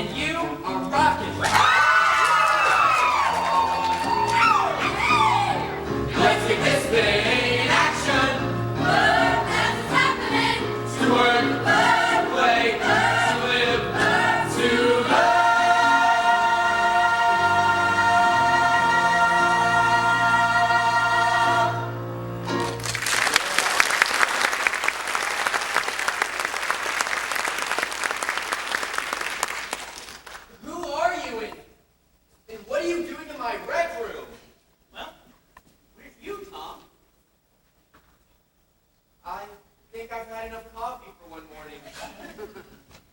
and you are rocking. Let's get this thing in action. Look as it's happening. To work, to play, to live, to love. Who are you and what are you doing in my rec room? Well, where's you, Tom? I think I've had enough coffee for one morning.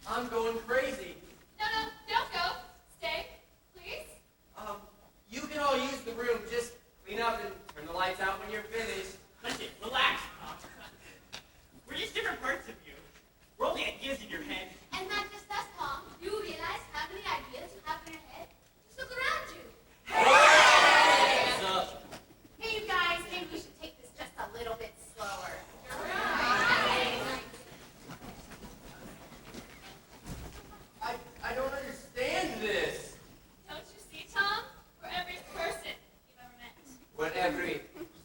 I'm going crazy. No, don't go. Stay, please. You can all use the room. Just clean up and turn the lights out when you're finished. Listen, relax, Tom. We're just different parts of you. We're only ideas in your head. And not just us, Tom. You realize how many ideas you have in your head? Just look around you. What's up? Hey, you guys, maybe we should take this just a little bit slower. I don't understand this. Don't you see, Tom? We're every person you've ever met. What every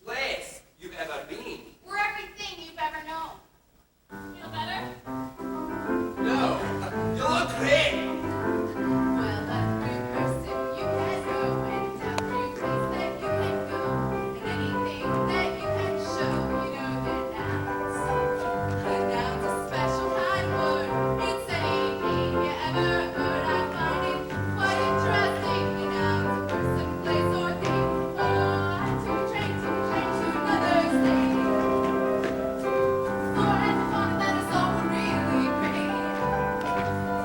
place you've ever been. We're everything you've ever known. Feel better? No, you look great. Well, every person you can know, and every place that you can go, and anything that you can show, you know they're nouns. A noun's a special kind word. It's anything you ever heard. I find it quite interesting. A noun's a person, place, or thing. Oh, I took a train to another state. For I thought that it's all really great.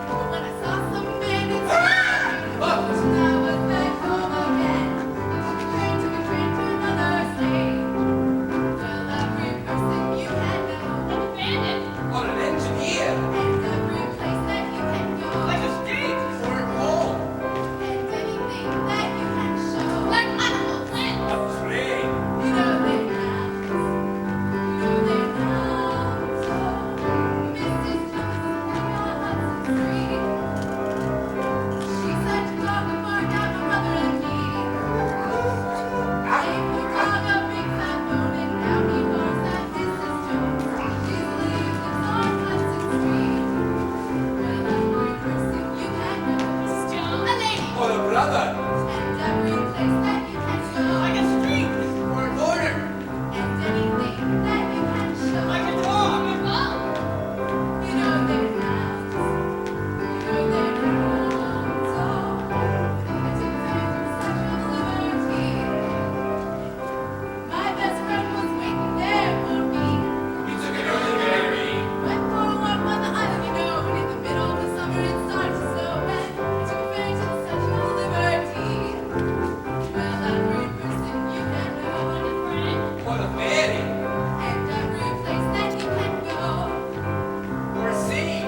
But when I saw some men in I was back home again. Took a train to another state. Well, every person you can know, an abandoned, What an engineer. and every place that you can go, Like a stage. Or at home. and anything that you can show, like animal plants. A train. You know they're nouns. You know they're nouns. Oh, Mrs. Johnson on Hudson Street. She said to dog and bark at my mother and me. Gave the dog a big fat bone and now he barks at Mrs. Jones. She lives on Hudson Street. Well, every person you can know, still a lady. Or a brother. And every place that you can go, Like a street. Or an order. and anything that you can show, Like a dog. you know they're nouns. You know they're nouns. Oh, I took sexual liberty. My best friend was waiting there for me. You took an early berry. Went for a walk on the island, you know, and in the middle of the summer it started to snow. And I took a ferry to the Statue of Liberty. Well, every person you can know, and a friend, What a berry. and every place that you can go. Or a sea.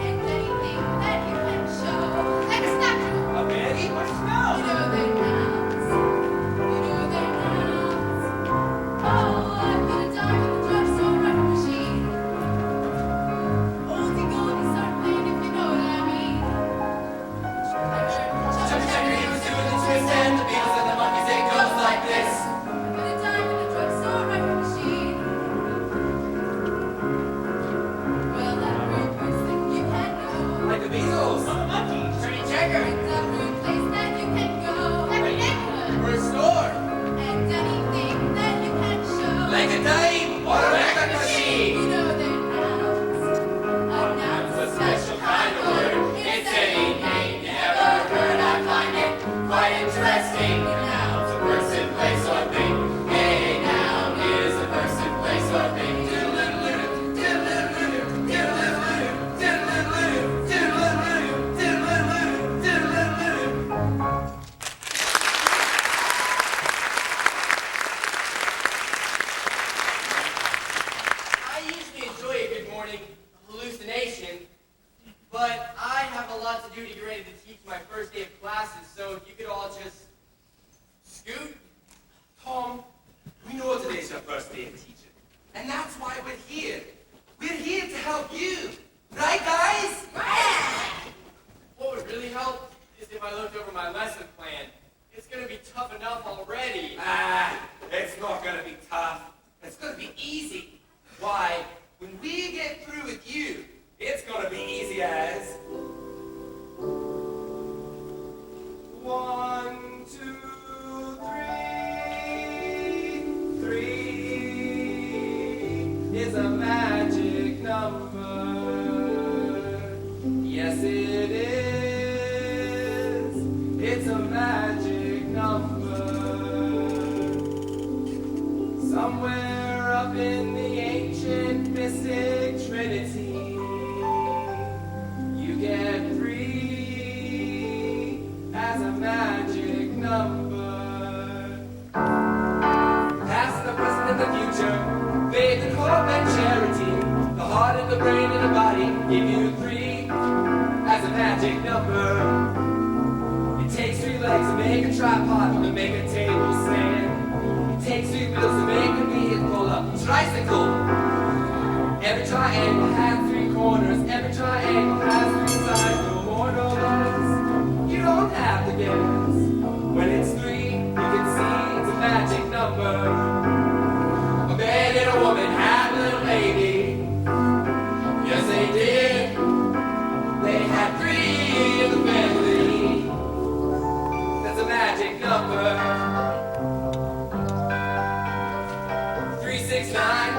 And anything that you can show, like a statue. A berry. Or You snow. know they're nouns. You know they're nouns. Oh, I'm gonna die in the drugstore writing machine. Oldie goldie start playing if you know what I mean. Chubby Checker, he was doing the twist and the Beatles and the Monkeys. It goes like this. I'm gonna die in the drugstore writing machine. Well, every person you can know. Like the Beatles. Or the monkeys. Chubby Checker. And every place that you can go. Every neighborhood. Or a store. And anything that you can show. Like a dime. Or a record machine. You know they're nouns. A noun's a special kind of word. It's anything you ever heard. I find it quite interesting. A noun's a person, place, or thing. A noun is a person, place, or thing. I usually enjoy a good morning hallucination, but I have a lot to do to get ready to teach my first day of classes, so if you could all just scoot. Tom, we know today's your first day of teaching, and that's why we're here. We're here to help you. Right, guys? What would really help I looked over my lesson plan. It's going to be tough enough already. It's not gonna be tough. It's gonna be easy. Why, when we get through with you, it's gonna be easy as 1, 2, 3. 3 is a magic number. Yes, it is. It's a magic number. Somewhere up in the ancient mystic trinity, you get 3 as a magic number. Past, the present, and the future, faith and hope and charity, the heart and the brain and the body give you 3 as a magic number. It takes 3 legs to make a tripod to make a table stand. It takes 3 wheels to make a vehicle, a tricycle. Every triangle has 3 corners. Every triangle has 3 sides. No more, no less. You don't have to guess. When it's 3, you can see it's a magic number. A man and a woman had a little baby. Yes, they did. They had 3 in the family. That's a magic number. 3, 6, 9,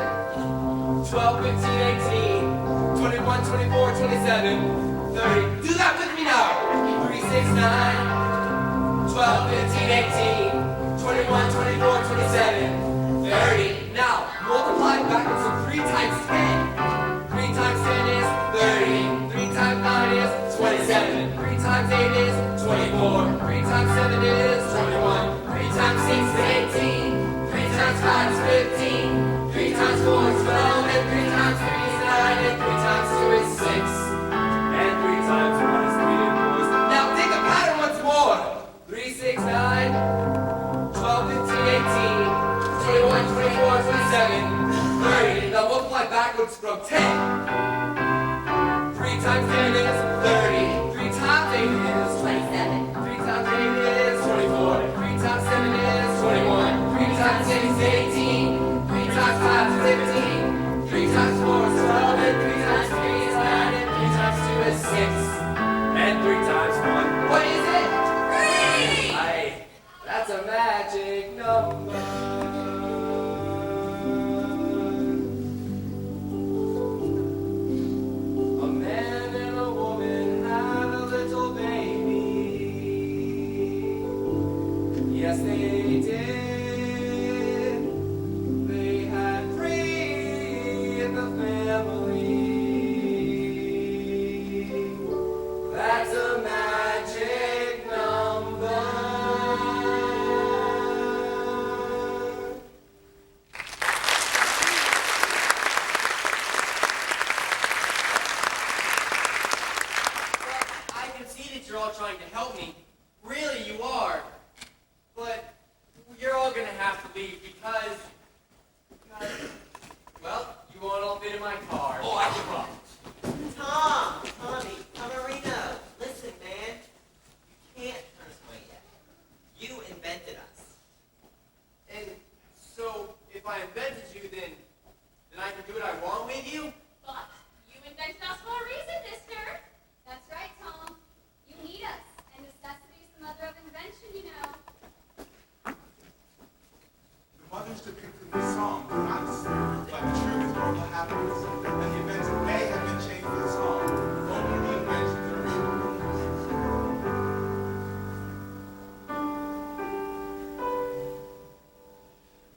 12, 15, 18, 21, 24, 27, 30. Do that with me now. 3, 6, 9, 12, 15, 18, 21, 24, 27, 30. Now, multiply backwards, so 3 times 10. 3 times 10 is 30. 3 times 9 is 27. 3 times 8 is 24. 3 times 7 is 21. 3 times 6 is 18. 3 times 5 is 15. 3 times 4 is 12. And 3 times 3 is 9. And 3 times 2 is 6. And 3 times 1 is 3 and 4 is... Now think the pattern once more. 3, 6, 9, 12, 15, 18, 21, 24, 27, 30. Now multiply backwards from 10. 3 times 10 is 30. 3 times 8 is 27. 3 times 8 is 24. 3 times 7 is 21. 3 times 6 is 18. 3 times 5 is 15. 3 times 4 is 12. And 3 times 3 is 9. And 3 times 2 is 6. And 3 times 1. What is it? 3! Aye, that's a magic number. A man and a woman had a little baby. Yes, they did. They had 3 in the family. That's a magic number. I can see that you're all trying to help me. Really, you are. But you're all going to have to leave because, well, you won't all fit in my car. Oh, I give up. Tom, Tommy, Tomarino, listen, man. You can't turn us away yet. You invented us. And so, if I invented you, then I can do what I want with you? But you invented us for a reason, mister. That's right, Tom. You need us, and necessity is the mother of invention, you know. The mothers depicted in the song do not disturb, but the true historical happenings, and the events may have been changed for the song. Only the inventions are real.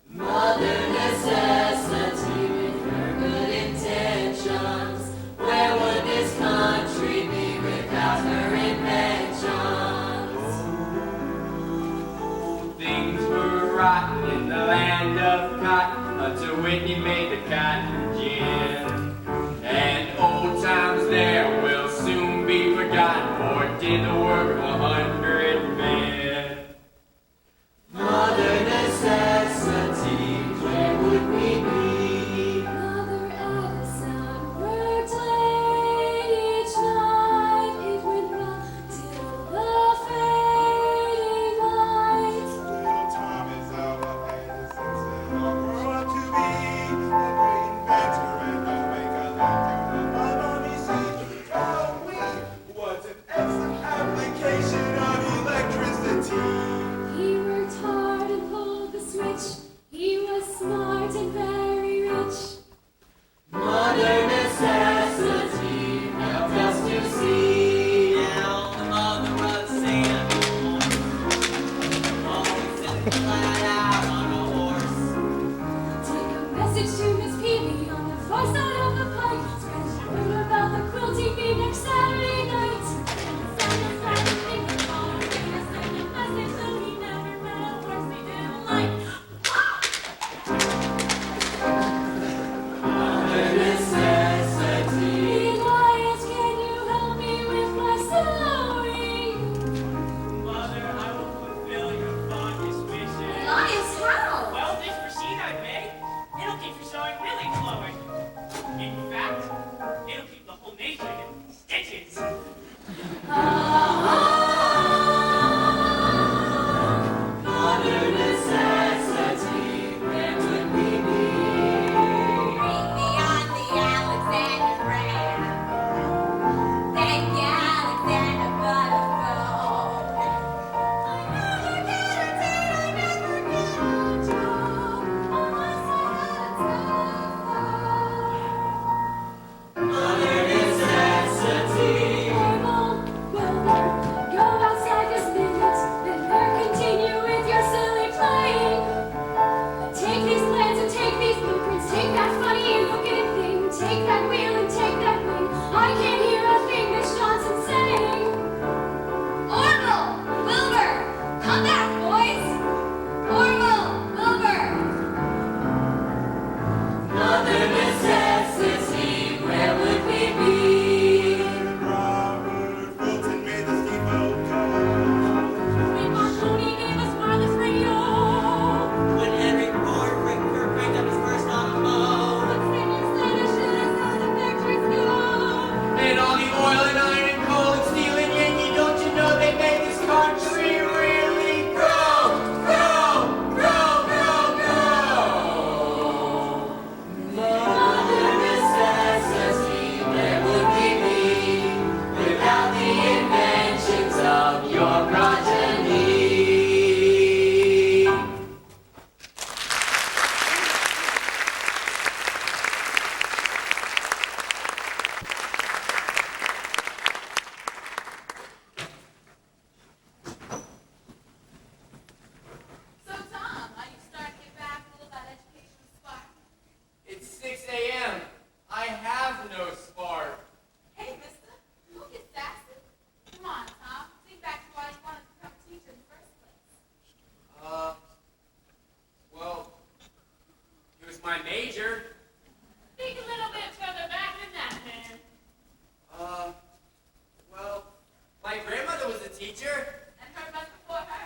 Mother necessity with her good intentions. Where would this country be without her inventions? Things were rotten in the land of cotton until Whitney made the cotton gin. And old times there will soon be forgotten, for it did the work of 100 men. Mother necessity, where would we be? Mother Edison worked late each night. It went well till the fair. teacher. And her much before her.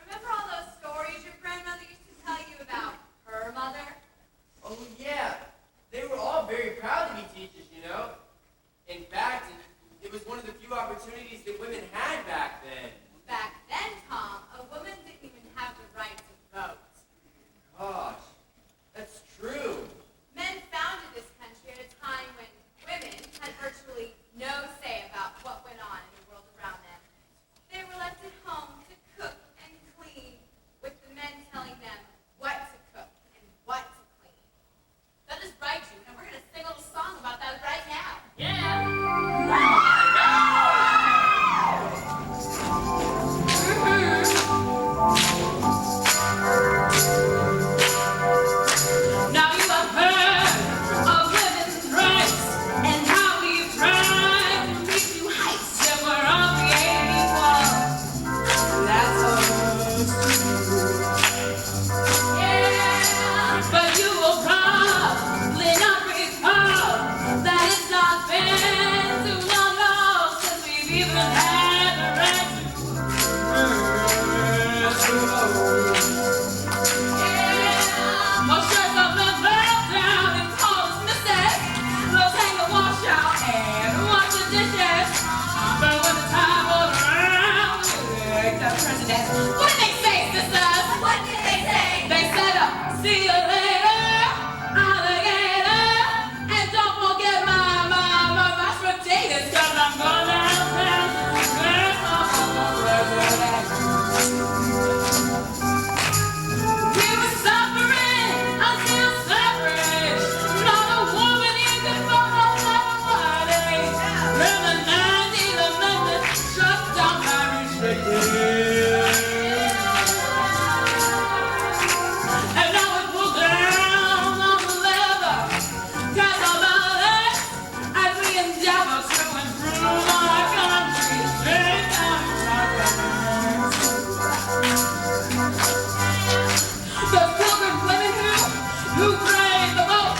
Remember all those stories your grandmother used to tell you about her mother? Oh, yeah. They were all very proud to be teachers, you know. In fact, it was one of the few opportunities that women had back then. Back then, Tom, a woman didn't even have the right to vote. Gosh, that's true. Men founded this country at a time when women had virtually no say about what went on in the world around them. They were left at home to cook and clean, with the men telling them what to cook and what to clean. That is right, Jude, and we're going to sing a little song about that right now. Yeah. Now you have heard of women's rights and how we tried to reach new heights. Yeah, we're all created equal. That's us. Yeah, but you will probably not recall that it's not been too long ago since we've even had the right to well, shirts up and belt down and call us missus. We'll hang the wash out and wash the dishes. But when the time rolls around, the president, what did they say, sisters? What did they say? They said, see you later, alligator. And don't forget my mashed potatoes, 'cause I'm going downtown. There's no president. We were suffering until suffrage. Not a woman even for nobody. In the 19th Amendment, shut down marriage restricted. And now we pull down on the lever, cast our ballots as we endeavor to improve our country. Straight down those pilgrim women who prayed the vote.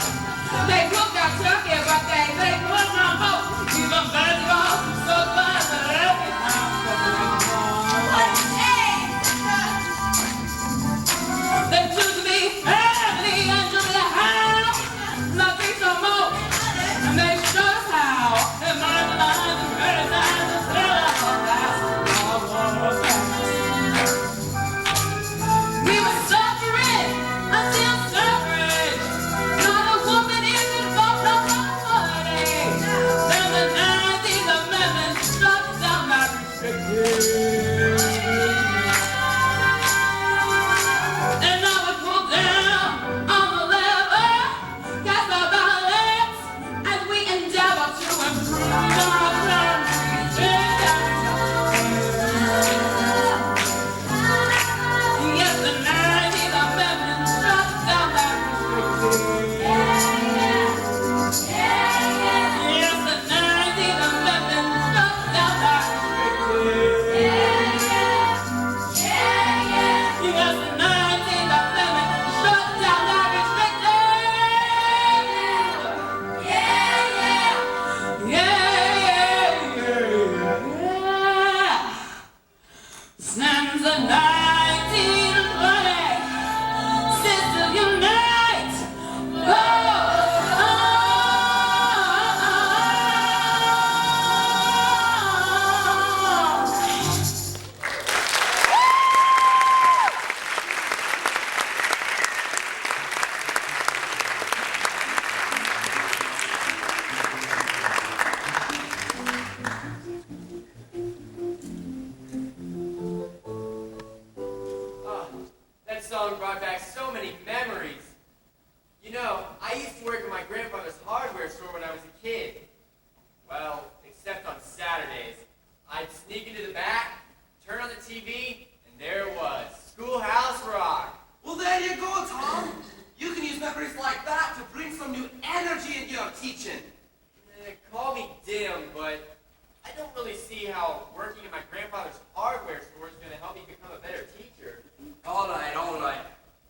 They cooked our turkey, but they could not vote. Even basketball, so glad that every time what a shame! They took me heavily into the house, nothing so more, and they showed us how. And my life is very nice until I last all we were suffering until suffrage. Not a woman even for nobody. Then the 19th Amendment struck down marriage restricted. And now we pull down on the lever, cast our ballots as we endeavor to improve our country. Yes, the 19th Amendment struck down marriage restricted. Yes, the 19th Amendment struck down marriage restricted. Yes, the 19th Amendment struck down marriage restricted. Since the 1920, sisters unite. Ah, that song brought back so many memories. You know, I used to work at my grandfather's hardware store when I was a kid. Well, except on Saturdays. I'd sneak into the back, turn on the TV, and there it was, Schoolhouse Rock. Well, there you go, Tom. You can use memories like that to bring some new energy into your teaching. Call me dim, but I don't really see how working at my grandfather's hardware store is going to help me become a better teacher. All right.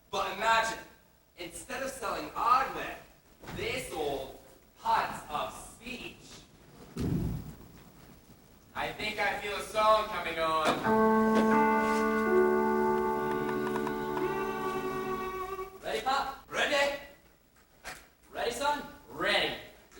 But imagine, instead of selling hardware, they sold parts of speech. I think I feel a song coming on. Ready, Pop? Ready? Ready, son? Ready.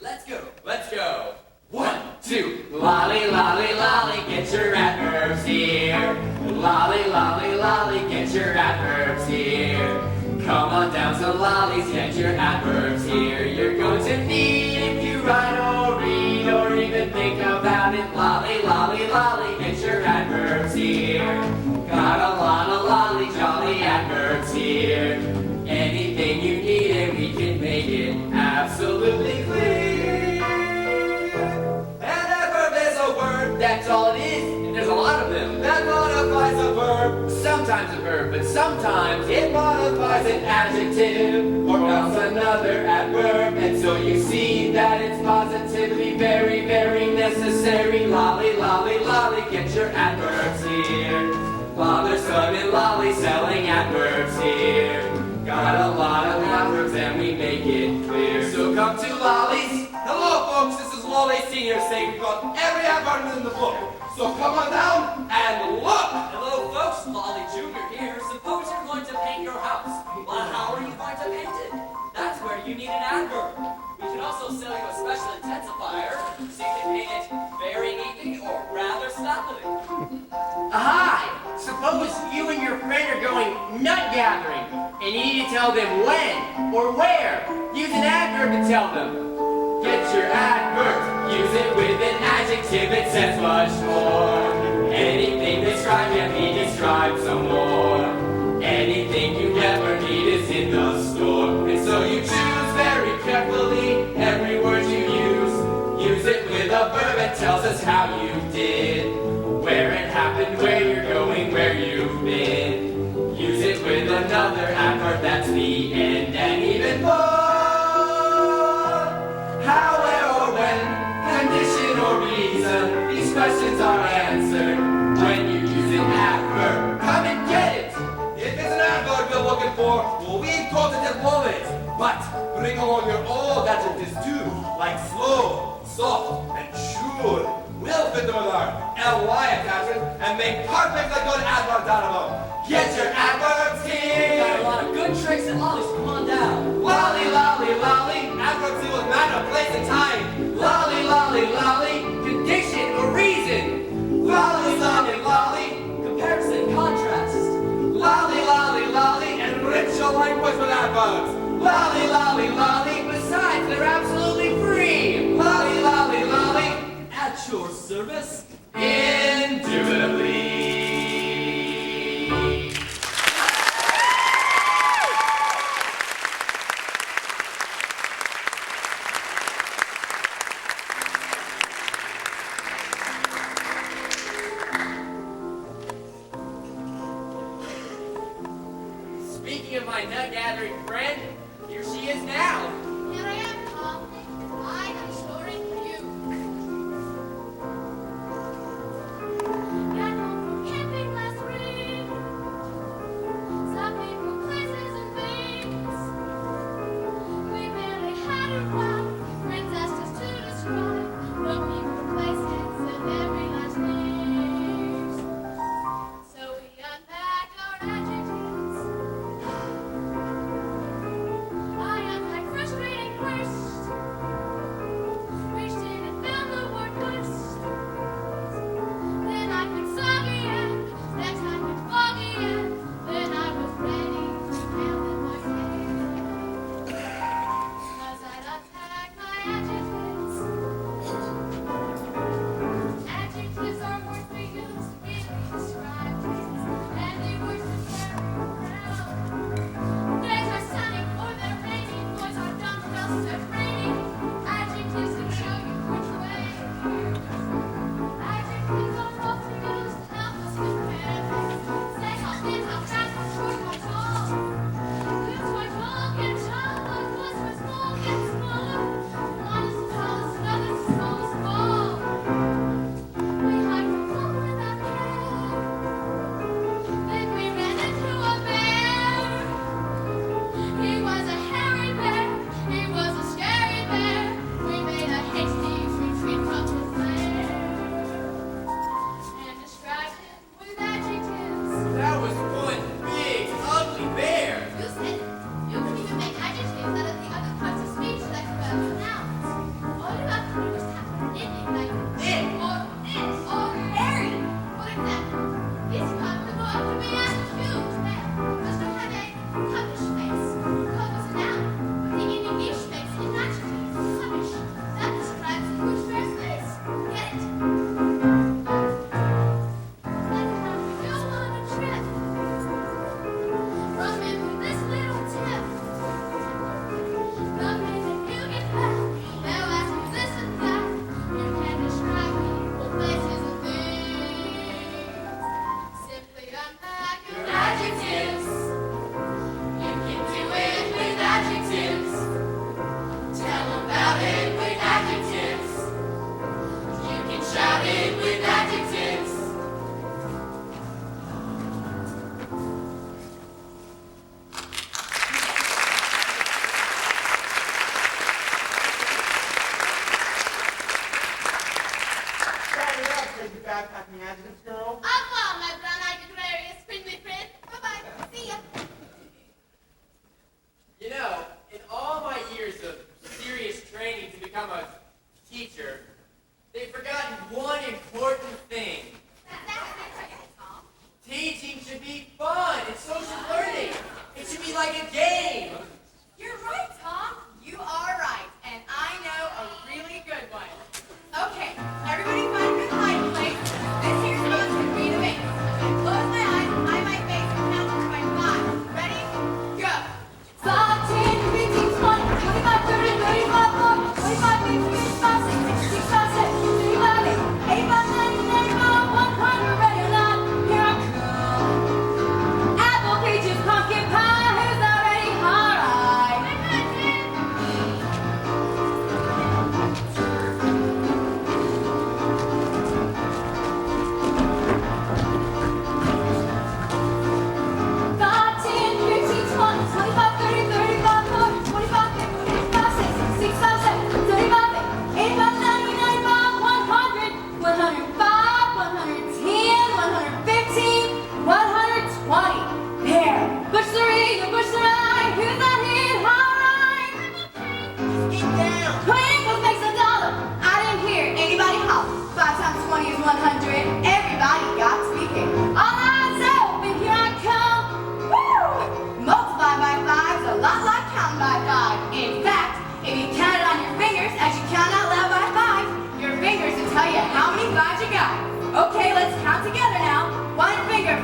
Let's go. Let's go. 1, 2. Lolly, lolly, lolly, get your adverbs here. Lolly, lolly, lolly, get your adverbs here. Come on down to Lolly's, get your adverbs here. You're going to need if you write or read or even think about it. Lolly, lolly, lolly, get your adverbs here. Got a lot of lolly, jolly adverbs here. Anything you need and we can make it absolutely clear. An adverb is a word, that's all it is, and there's a lot of them. That modifies a verb, sometimes a verb, but sometimes it modifies an adjective or else another adverb. And so you see that it's positively very, very necessary. Lolly, lolly, lolly, get your adverbs here. Father, son, and lolly selling adverbs here. Got a lot of adverbs and we make it clear. So come to Lolly's. Hello folks, this is Lolly Senior saying we've got every adverb in the book. So come on down and look. Hello folks, Lolly Jr. here. Suppose you're going to paint your house. Well, how are you going to paint it? That's where you need an adverb. We can also sell you a special intensifier so you can paint it very neatly or rather sloppily. Hi! Suppose you and your friend are going nut gathering, and you need to tell them when or where. Use an adverb to tell them. Get your adverb, use it with an adjective, it says much more. Anything described can be described some more. Anything you ever need is in the store. And so you choose very carefully every word you use. Use it with a verb that tells us how you did. Where it happened, where you're going, where you've been. Use it with another adverb, that's the end. And even more. How, where, or when, condition or reason, these questions are answered when you use an adverb. Come and get it! If it's an adverb you're looking for, well, we quote it at moments. But bring along your old adjectives too, like slow, soft, and sure. We'll fit them with our ly attachment and make perfectly good adverbs out of them. Get your adverbs here! Got a lot of good tricks and lollies, come on down. Lolly, lolly, lolly, adverbs deal with matter, place, and time. Lolly, lolly, lolly, condition or reason. Lolly, lolly, lolly, Comparison, contrast. lolly, lolly, lolly, enrich your language with adverbs. Lolly, lolly, lolly, besides they're absolutely free. Lolly, lolly, lolly, At your service. indubitably. Speaking of my nut gathering friend, here she is now. Here I am, Tom. I have a story for you. Got home from camping last week. Some people, places, and things. We barely had a ride. Friends asked us to describe the people, places, and every last names. So we unpacked our adjectives. I unpacked fresh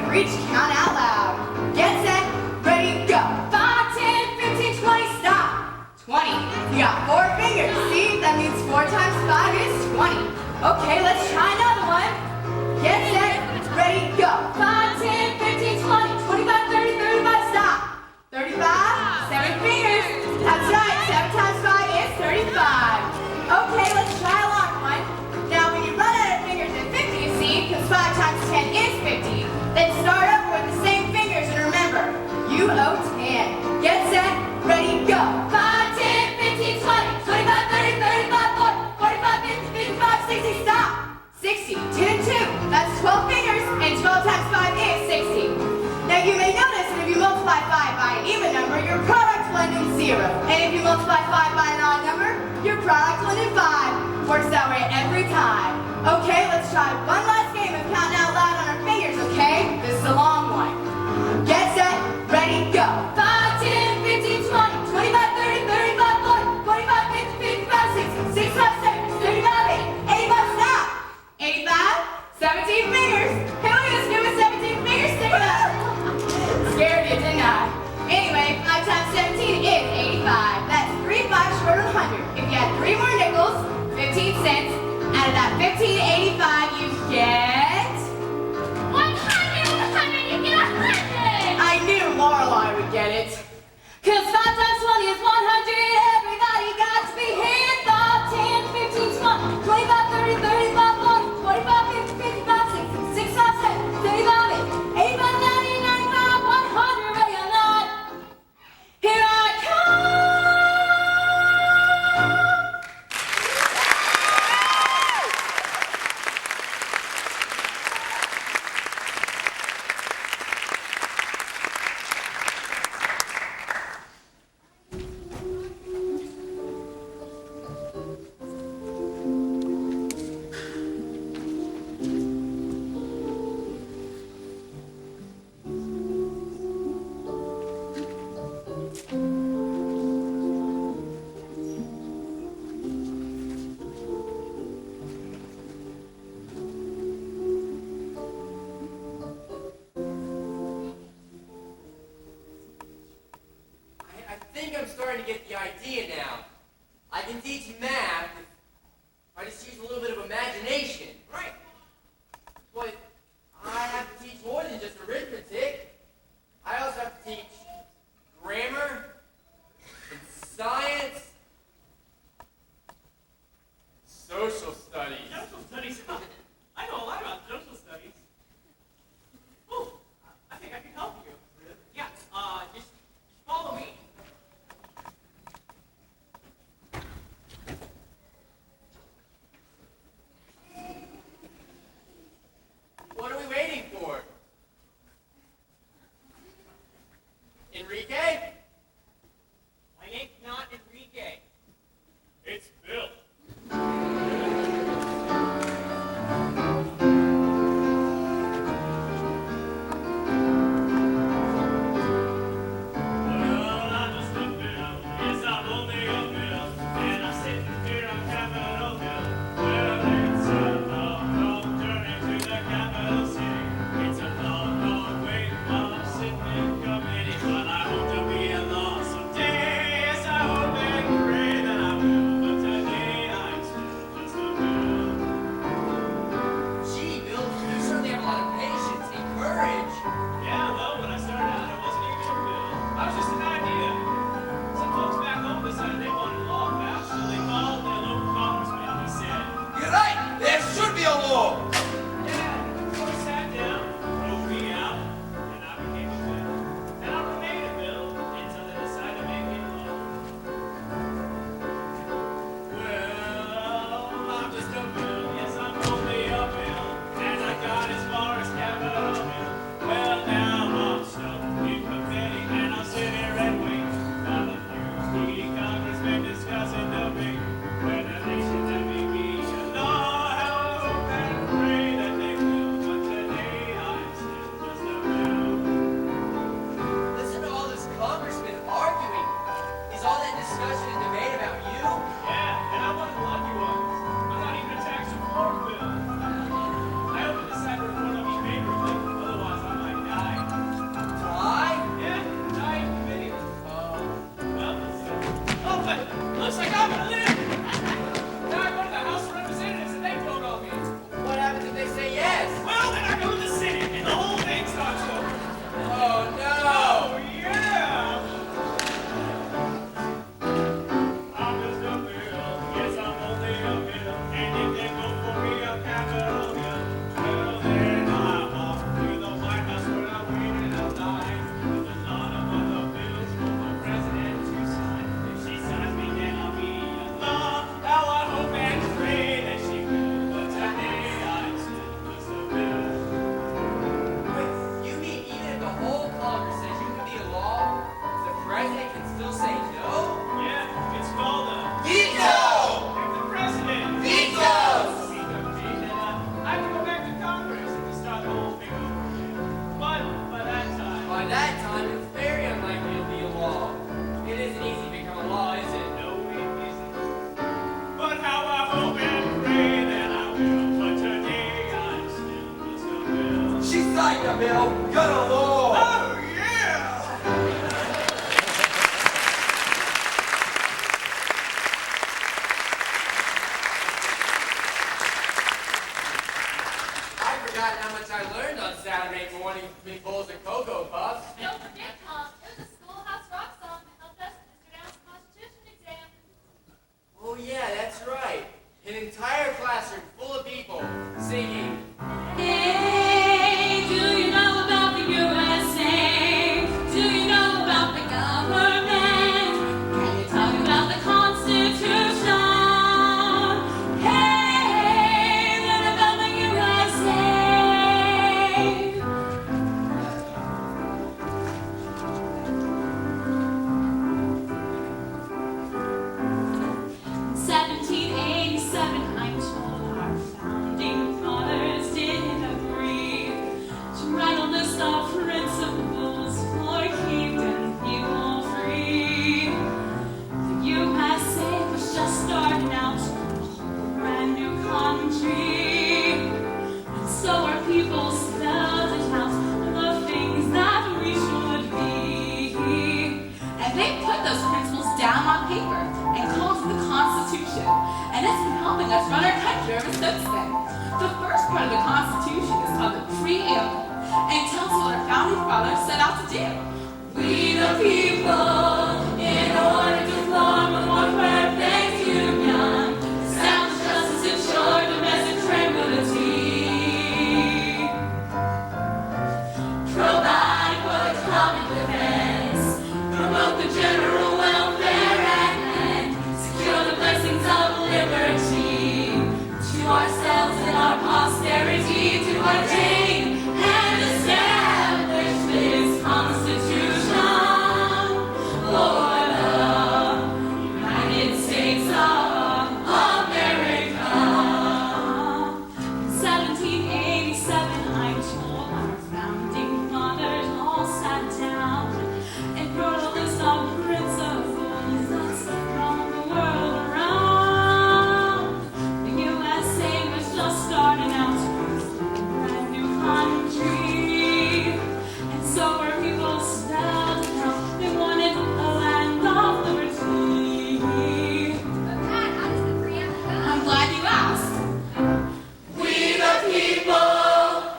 free to count out loud. Get set, ready, go. 5, 10, 15, 20, stop. 20. You got 4 fingers. See, that means 4 times 5 is 20. Okay, let's try another one. Get set, ready, go. 5, 10, 15, 20, 25, 30, 35, stop. 35, 7 fingers. That's right, 7 times 5 is 35. Okay, let's try a long one. Now, when you run out of fingers at 50, you see, because 5 times 10 is 50, then start over with the same fingers and remember, you owe 10. Get set, ready, go. 5, 10, 15, 20, 25, 30, 35, 40, 45, 50, 55, 60, stop. 60, 10 and 2, that's 12 fingers, and 12 times 5 is 60. Now you may notice that if you multiply 5 by an even number, your product will end in 0. And if you multiply 5 by an odd number, your product will end in 5. Works that way every time. Okay, let's try one last game of counting out loud on our fingers, okay? This is a long one. Get set, ready, go. 5, 10, 15, 20, 25, 30, 35, 40, 45, 50, 55, 60, 65, 70, 75, 80, 85, stop. 85, 17 fingers. Hey, look at this, give us 17 fingers, stick it up. Scared you, didn't I? Anyway, 5 times 17 is 85. That's 3 5 short of 100. If you had 3 more nickels, 15 cents, out of that 15 to 85, you get... 100, you get 100! I knew Lorelai would get it. Cause 5 times 20 is 100. Everybody got to be here. 5, 10, 15, 20, 25, 30, 35, 40, 45, 50, 55, 60, 65, 70, 75, 80, 85, 90, 95, 100. Ready or not? Here I come. I think I'm starting to get the idea now. I can teach math if I just use a little bit of imagination. Right. But I have to teach more than just arithmetic. I also have to teach grammar and science, social studies. Social studies. I know a lot about social studies. Oh, I think I can help you. Yeah, just follow me. By that time, it's very unlikely to be a law. It isn't easy to become a law, is it? No, it isn't. But how I hope and pray that I will. But today I'm still just a bill. She signed the bill. Good Lord. Oh, yeah! I've forgotten how much I learned on Saturday morning between bowls of Cocoa Puffs. Don't forget, Tom, it was a Schoolhouse rock song that helped us with Mr. Down's Constitution exam. Oh yeah, that's right. An entire classroom full of people singing. Hey, do you know about the USA? Do you know about the government? Can you talk about the Constitution? Hey, learn about the USA. 1787, I'm told our founding fathers did agree to write a list of principles for keeping people free. The USA was just starting out, a whole brand new country, and so our people spelled it out, the things that we should be. And they put those principles down on paper and called it the Constitution. And it's been helping us run our country ever since then. The first part of the Constitution is called the Preamble and tells us what our founding fathers set out to do. We the people, in order to form a more perfect union, establish justice, ensure domestic tranquility, provide for the common defense, promote the general welfare and secure the blessings of liberty to ourselves and our posterity, to attain and establish this Constitution for the United States of America. In 1787, I'm told our founding fathers all sat down and wrote a list of principles that's from the world around. The USA was just starting out, a brand new country, and so were people spelled it out. They wanted a land of liberty. But Pat, how does the preamble go? I'm glad you asked. We the people,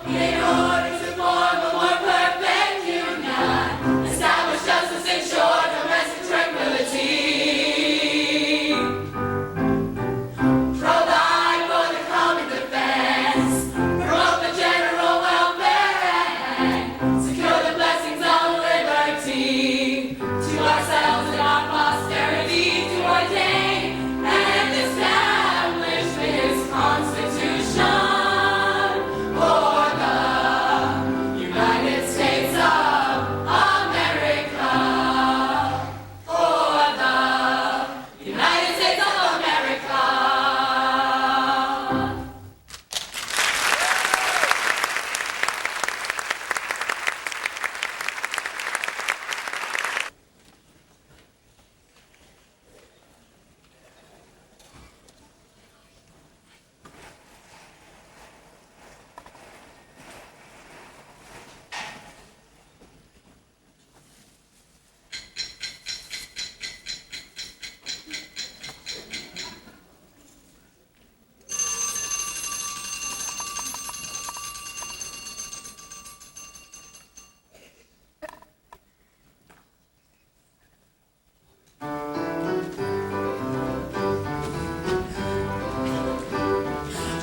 in order to form a more perfect union, establish justice, ensure domestic tranquility, provide for the common defense, promote the general welfare, and secure the blessings of liberty to ourselves and our posterity, to ordain and establish this Constitution for the United States of America. For the United States of America.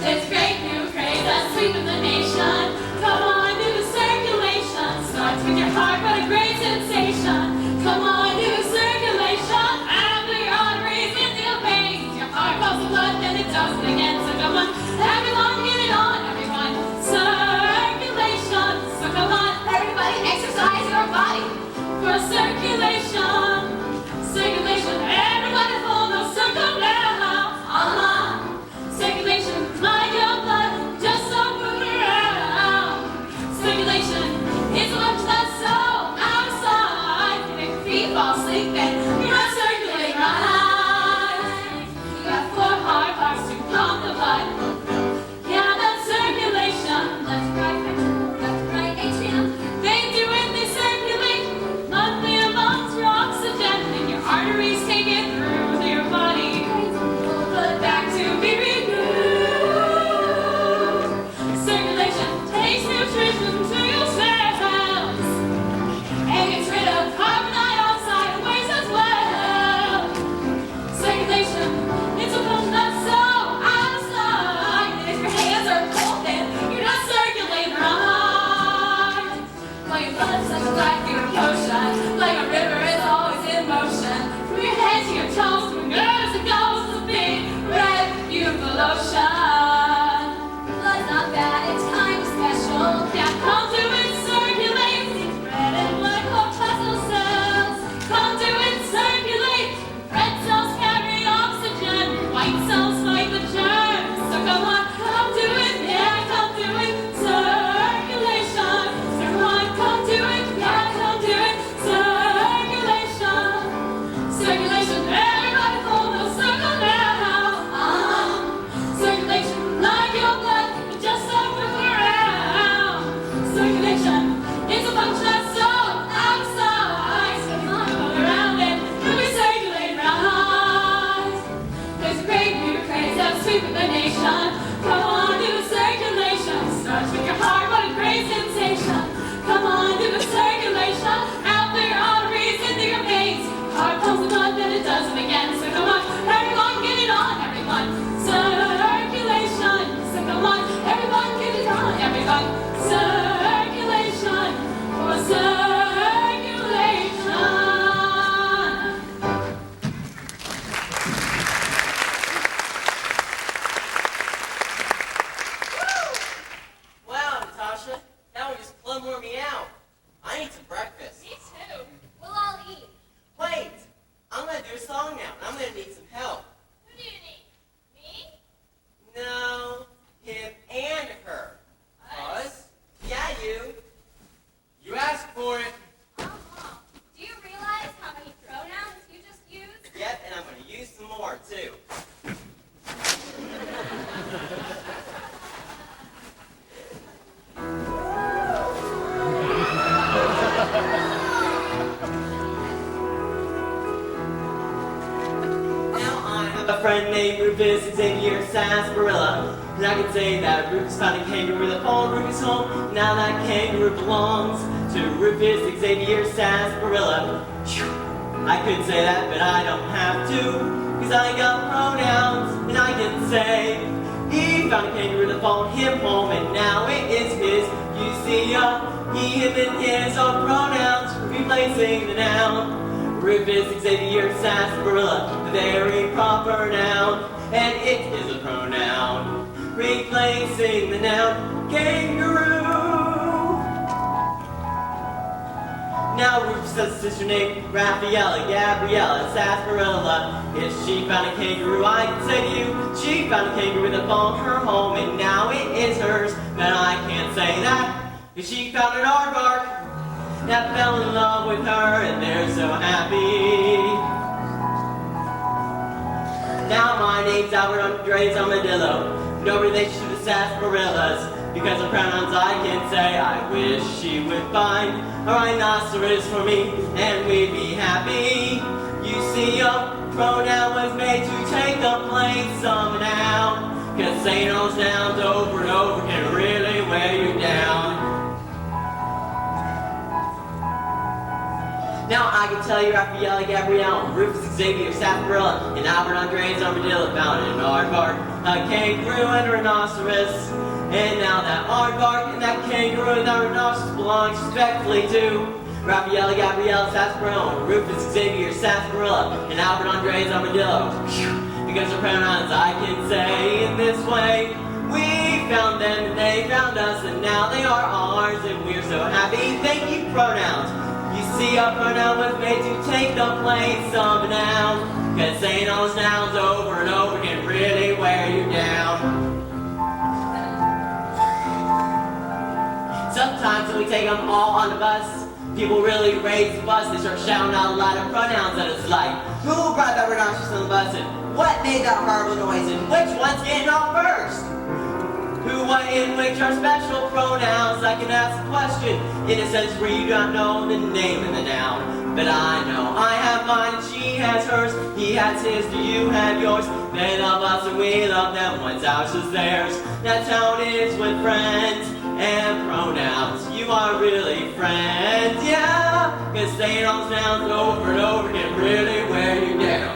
It's great new craze that's sweeping the nation. Come on, do the circulation. Starts with your heart, but a great sensation. Come on, do the circulation. After your arteries in the veins, your heart pumps the blood, then it does it again. So come on, everyone, get it on, everyone. Circulation. So come on, everybody, exercise your body for circulation. Circulation, everybody follow the circle now. Circulation, like your blood, just so move around. Circulation is what that's so blood, such a life giving potion. Like a river, it's always in motion. From your head to your toes, from your nerves it goes to big red, beautiful ocean. Blood's not bad, it's kind of special. Yeah, come to it, circulate. Red and black corpuscle cells. Come to it, circulate. Red cells carry oxygen. White cells fight the germs. So come on, come to it, yeah, come to it. Circulation. So come on, come to it, yeah, come to it. Circulation. Circulation, everybody hold a circle now. Circulation, like your blood, it just so move around. Circulation is a function that's so outside. So come on, move around it, and we circulate rise. There's a great new craze that's sweeping the nation. Come on, do a circulation. Starts with your heart, what a great sensation. Come on, do a circulation. Out through your arteries, into your veins. Heart pumps the blood, then it does it again. So come on, everyone get it on, everyone. Circulation. So come on, everyone get it on, everyone. Circulation. For circulation. Wow, Natasha, that one just plumb wore me out. I need some breakfast. Me too. We'll all eat. Wait, I'm gonna do a song now, and I'm gonna need some help. Who do you need? Me? No, him and her. Us? Yeah, you. You asked for it. Uh-huh. Do you realize how many pronouns you just used? Yep, and I'm gonna use some more, too. Now I have a friend named Rufus Xavier Sarsaparilla, and I can say that Rufus found a kangaroo that followed Rufus home. Now that kangaroo belongs to Rufus Xavier Sarsaparilla. Phew. I could say that, but I don't have to, because I got pronouns, and I can say he found a kangaroo that followed him home, and now it is his. You see, he, him, and his are pronouns replacing the noun. Rufus Xavier Sarsaparilla, a very proper noun, and it is a pronoun replacing the noun kangaroo. Now Rufus has a sister named Raffaella Gabriella Sarsaparilla. If she found a kangaroo, I can say to you, she found a kangaroo that followed her home, and now it is hers. But I can't say that, because she found an aardvark that fell in love with her, and they're so happy. Now my name's Albert Andres Armadillo, no relation to the sarsaparillas, because of pronouns I can say. I wish she would find a rhinoceros for me, and we'd be happy. You see, a pronoun was made to take the place of a noun, because saying those nouns over and over can really wear you down. Now I can tell you Raffaella Gabrielle, Rufus Xavier Sarsaparilla, and Albert Andres Armadillo found an aardvark, a kangaroo, and a rhinoceros. And now that aardvark and that kangaroo and that rhinoceros belongs respectfully to Raffaella Gabrielle Sarsaparilla, Rufus Xavier Sarsaparilla, and Albert Andres Armadillo. Because of pronouns I can say in this way, we found them and they found us, and now they are ours, and we're so happy. Thank you, pronouns. You see, a pronoun was made to take the place of a noun, because saying those nouns over and over can really wear you down. Sometimes when we take them all on the bus, people really raise the bus. They start shouting out a lot of pronouns, and it's like, who brought that rhinoceros on the bus, and what made that horrible noise, and which one's getting off first? Who, what, in which are special pronouns? I can ask a question in a sense where you don't know the name of the noun. But I know I have mine, and she has hers, he has his, do you have yours? They love us and we love them, one's ours is theirs. That's how it is with friends and pronouns. You are really friends, yeah, because saying those nouns over and over can really wear you down.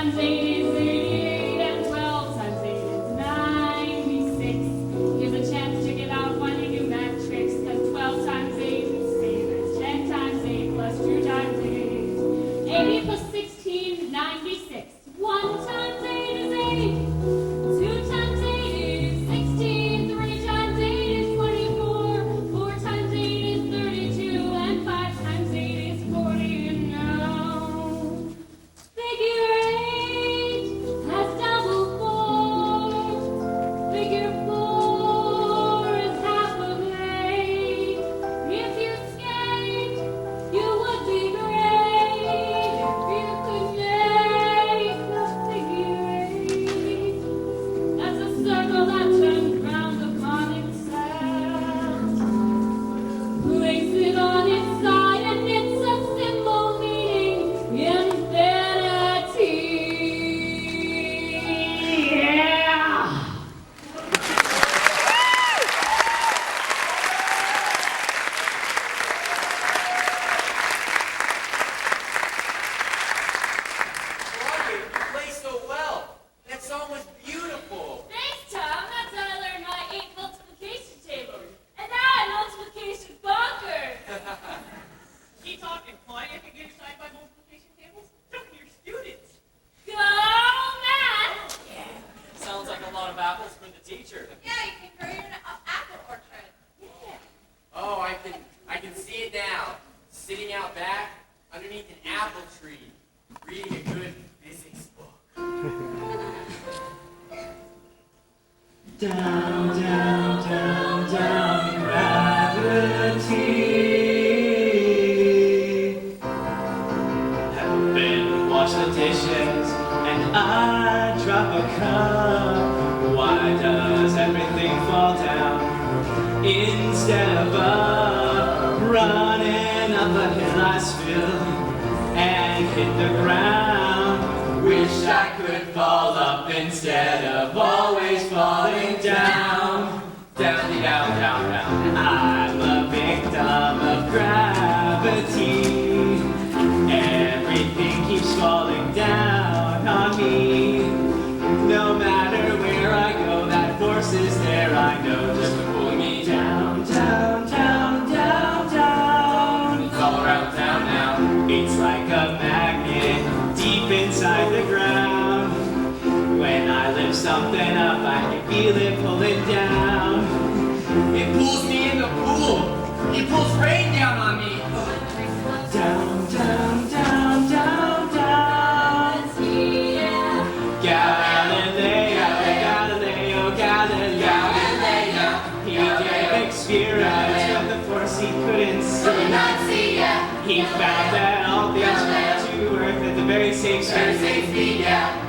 times 8 is 88, and 12 times 8 is 96. Here's a chance to get out finding new matrix, because 12 times 8 is the same as 10 times 8 plus 2 times 8. 80 plus 16, 96. 1 times 8 is 8. 2 times 8 is 16. 3 times 8 is 24. 4 times 8 is 32. And 5 times 8 is 40. And now, figure 8 has double 4. Figure 4 is half of 8. If you skate, you would be great if you could make the figure 8. That's a circle that turns round upon itself. Place it on its side and it's a symbol meaning infinity. Yeah! Claudia, you play so well. That song was beautiful. Thanks, Tom. That's how I learned my 8 multiplication table. And now I multiplication bonkers. Keep talking. Claudia can get excited by multiplication tables. Talk to your students. Go, Matt! Sounds like a lot of apples for the teacher. Yeah, you can grow your apple orchard. Oh, I can see it now. Sitting out back underneath an apple tree, reading a good physics book. Down, down, down, down, gravity. Have been wash the dishes and I drop a cup. Why does everything fall down instead of up? Running up a hill I spill and hit the ground. Wish I could fall up instead of always falling down. Down, down, down, down. I'm a victim of gravity. Everything keeps falling down on me. No matter where I go, that force is there, I know, just to pull me down, down, down, down, down. It's all around town now. It's like a magnet deep inside the ground. When I lift something up, I can feel it pulling down. It pulls me in the pool. It pulls rain down on me. Down, down, down, down, down. Galileo, Galileo, Galileo. He gave experiments with the force he couldn't see. He found that all things fell to earth at the very same speed.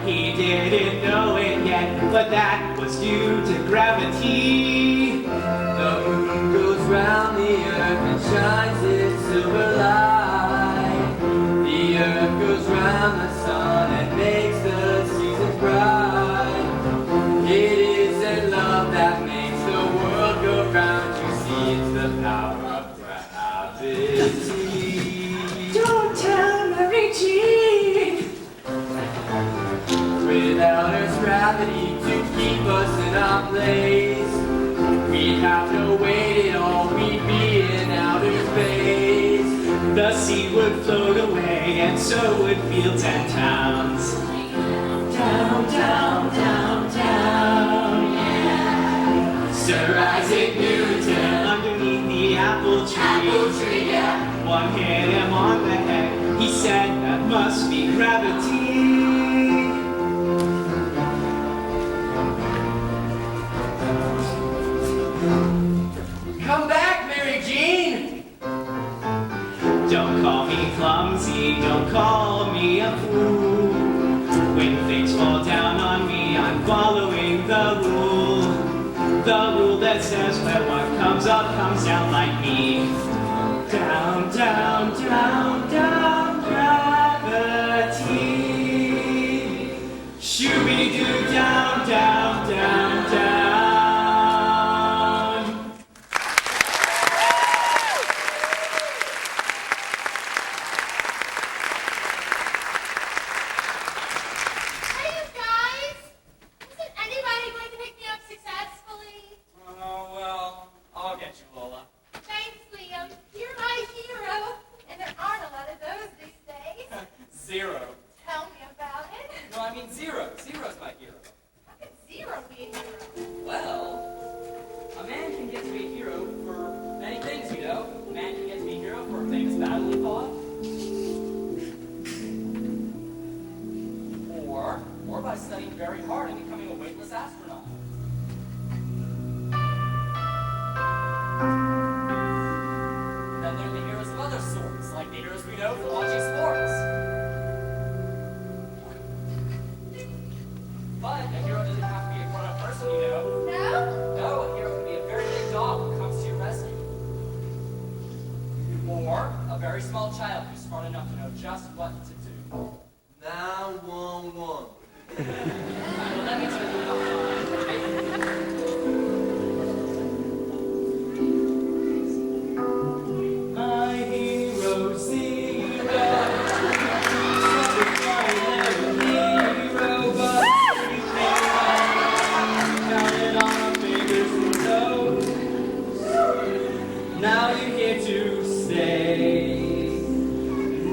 He didn't know it yet, but that was due to gravity. The moon goes round the earth and shines its silver light. The earth goes round the sun and makes the seasons bright. It isn't love that makes the world go round. You see, it's the power of gravity. Don't tell Mary Jean. Without Earth's gravity to keep us in our place, we'd have to wait it all, we'd be in outer space. The sea would float away, and so would fields and towns. Down, down, down, down. Sir Isaac Newton, underneath the apple tree. One hit him on the head, he said that must be gravity. Come back, Mary Jean. Don't call me clumsy, don't call me a fool. When things fall down on me, I'm following the rule. The rule that says when what comes up comes down like me. Down, down, down, down, gravity. Shooby-doo, down, down, down, down. Zero. Tell me about it. No, I mean Zero. Zero's my hero. How could Zero be a hero? Well, a man can get to be a hero for many things, you know. A man can get to be a hero for a famous battle he fought. Or by studying very hard and becoming a weightless astronaut. Then there are the heroes of other sorts, like the heroes we know from watching sports. But a hero doesn't have to be a grown-up person, you know. No? No, a hero can be a very big dog who comes to your rescue. Or a very small child who's smart enough to know just what to do. 911. Well, let me tell you My hero Zero. Hero, but we counted on our fingers and toes. Now you're here to stay.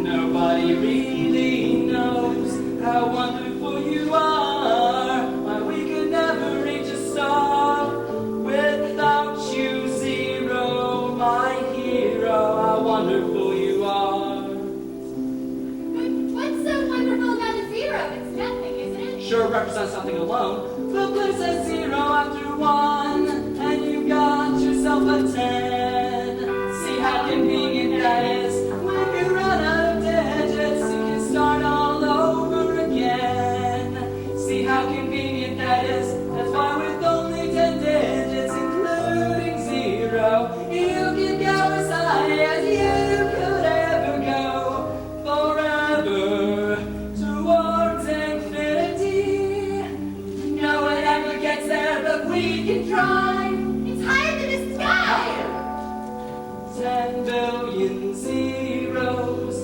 Nobody really knows how wonderful you are. Why we could never reach a star without you, Zero, my hero. How wonderful you are. What's so wonderful about a zero? It's nothing, isn't it? Sure represents something alone, but place a zero after one, and you got yourself a 10. See how convenient that is. When you run out of digits, you can start all over again. See how convenient that is. That's why with only 10 digits, including zero, you can go as high as you could ever go. Forever towards infinity. No one ever gets there, but we can try. It's higher than the sky. 10 billion zeros.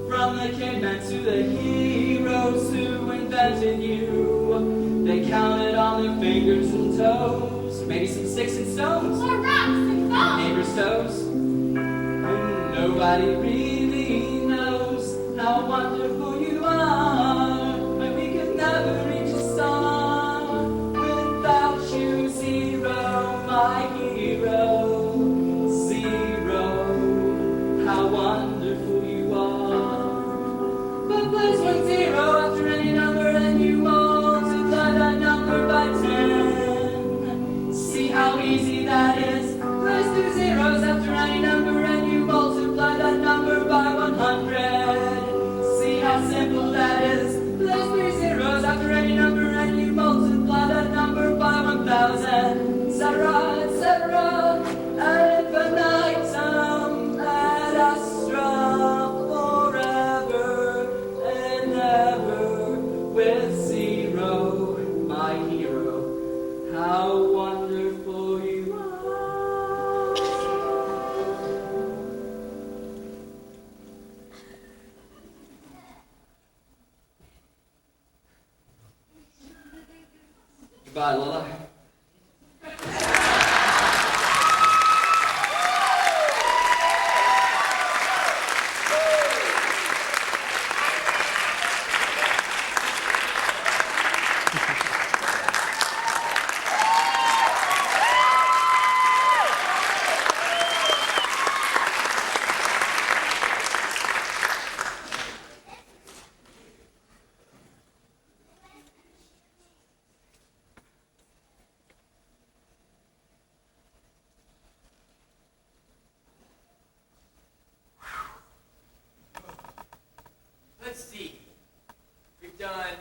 From the cavemen to the heroes who invented you. They counted on their fingers and toes. Maybe some sticks and stones. Or rocks and foam. Neighbors' toes. And nobody really knows how wonderful you are. But we could never reach a star without you, Zero, my hero. Zero, how wonderful you are. But place 1 zero after any number and you multiply that number by 10. See how easy that is. Place 2 zeros after any number and you multiply that number by 100. See how simple that is. Place 3 zeros after any number and you multiply that number by 1,000. Etc., etc. Ad infinitum, ad astra, forever and ever with Zero, my hero. How wonderful you are. Goodbye, Lola. Let's see. We've done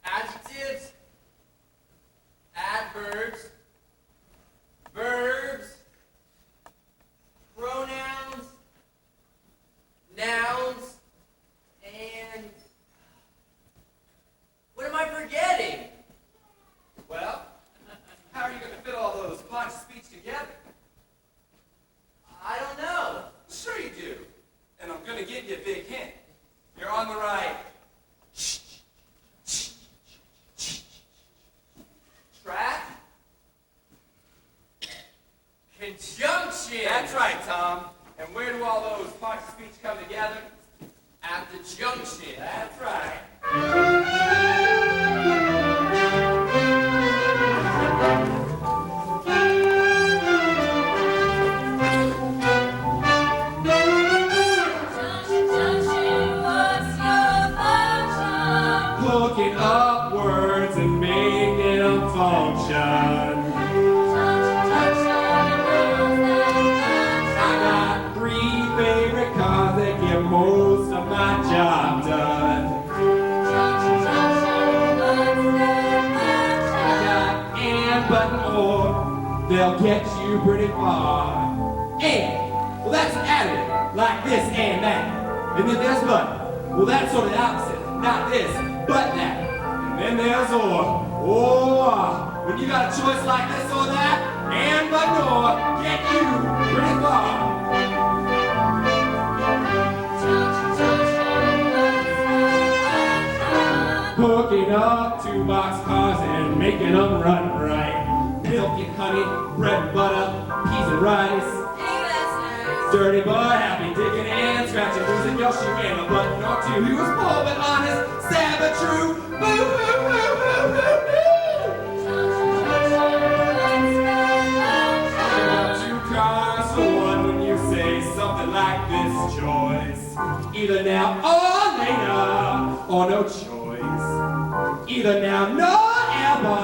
adjectives, adverbs, verbs, pronouns, nouns, and what am I forgetting? Well, how are you going to fit all those parts of speech together? I don't know. Sure you do. And I'm going to give you a big hint. You're on the right Track. Conjunction. That's right, Tom. And where do all those parts of speech come together? At at the junction. That's right. Hooking up words and making them function. I got 3 favorite cars that get most of my job done. I got and but more, they'll get you pretty far. And, well, that's an additive, like this and that. And then there's but, well, that's sort of the opposite. Not this, but that. And then there's or. Oh, when you got a choice like this or that, and but nor, get you pretty far. Hooking up 2 boxcars and making them run right. Milk and honey, bread and butter, peas and rice. Dirty but happy, digging and scratching, losing your shoe and a button or 2. He was poor but honest, sad but true. Boo, boo, boo, boo, boo, boo. Got 2 cars for 1 when you say something like this choice. Either now or later, or no choice. Either now nor ever.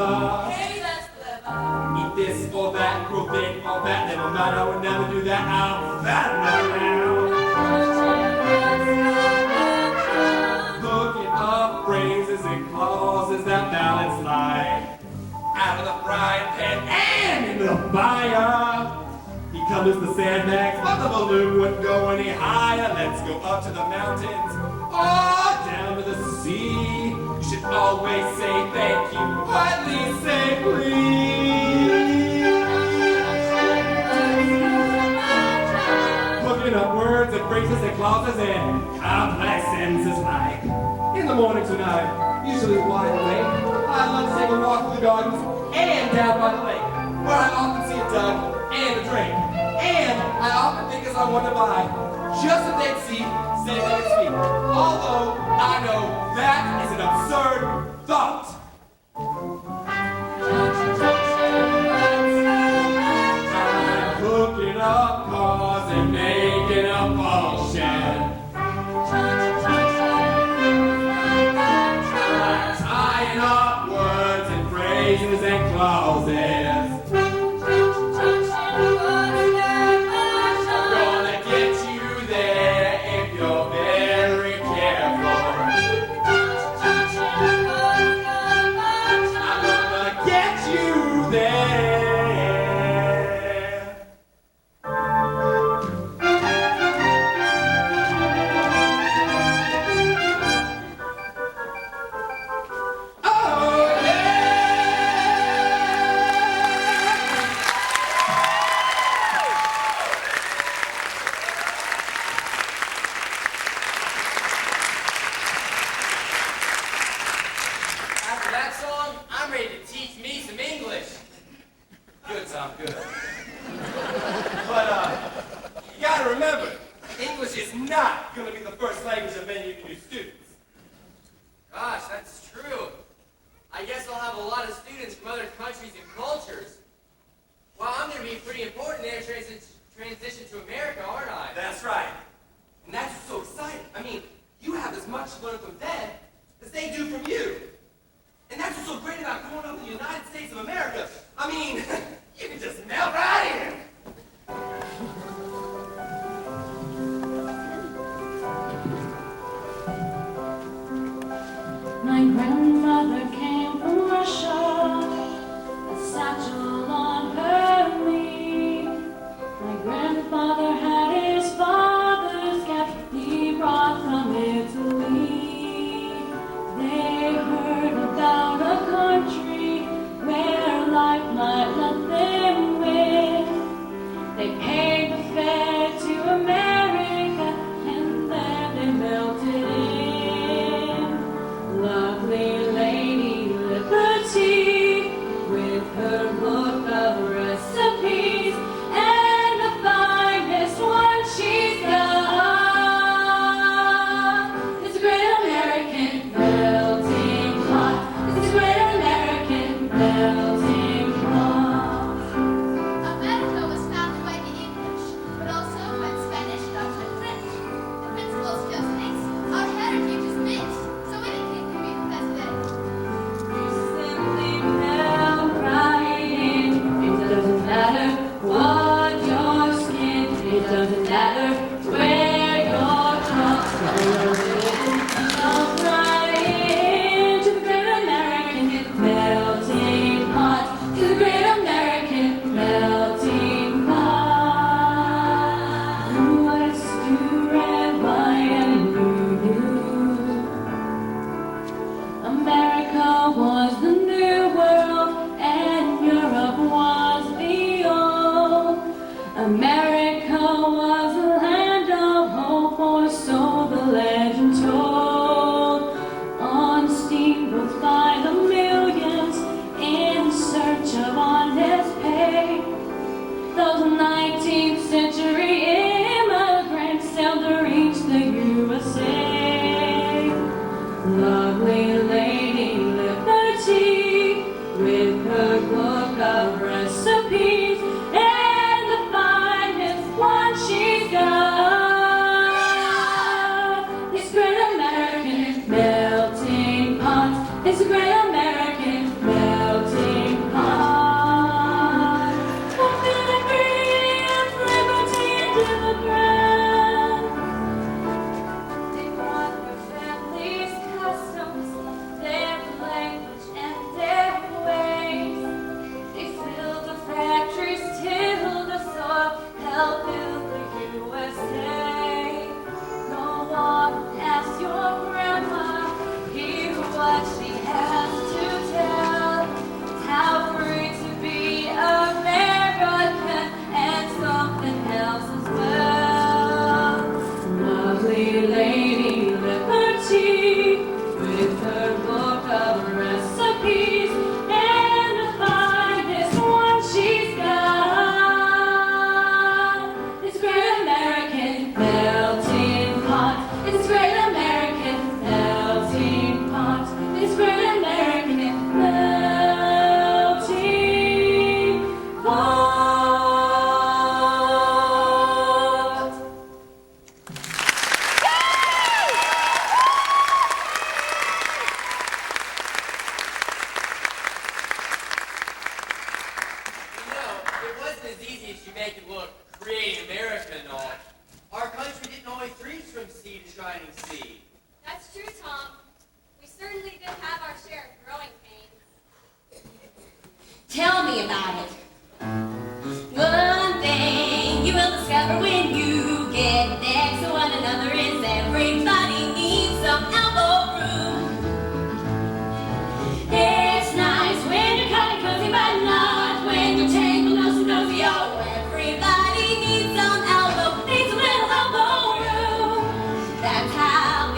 Eat this or that, grow big or that, never mind, I would never do that, I'm fat enough now. Hooking up phrases and clauses that balance life. Out of the frying pan and into the fire. He covers the sandbags, but the balloon wouldn't go any higher. Let's go up to the mountains or down to the sea. You should always say thank you, or at least say please. Hooking up words and phrases and clauses and complex sentences like in the morning tonight, usually wide awake, I love to take a walk through the gardens and down by the lake, where I often see a duck and a drink. And I often think as I want to buy just a dead seat sitting at its feet. Although I know that is an absurd thought. I'm hooking up cars and making a function. Tying up words and phrases and clauses. Lovely lady liberty with her book America was the new world and Europe was the old. America was a land of hope, or so the legend told. On steamboats by the millions in search of honest pay, those 19th century immigrants sailed to reach the USA. Lovely Lady Liberty, with her book of recipes, and the finest one she's got. This great American melting pot, this great American melting pot. What did it breathe liberty into the ground? They brought their families' customs, their language, and their ways. They filled the factories, tilled the soil, helped build the USA. Go on, ask your grandma, hear what she has to tell. How free to be American and something else as well. Lovely Lady Liberty, with her book of recipes, and the finest one she's got. This great American melting pot, this great American melting pot, this great American melting pot. You know, it wasn't as easy as you make it look, creating America and all. Our country didn't always reach from sea to shining sea. That's true, Tom. We certainly did have our share of growing pains. Tell me about it. One thing you will discover when you get next to one another is everybody needs some elbow room. It's nice when you're kind of cozy, but not when you're tangled nose to nose. Oh, everybody needs some elbow, needs a little elbow room. That's how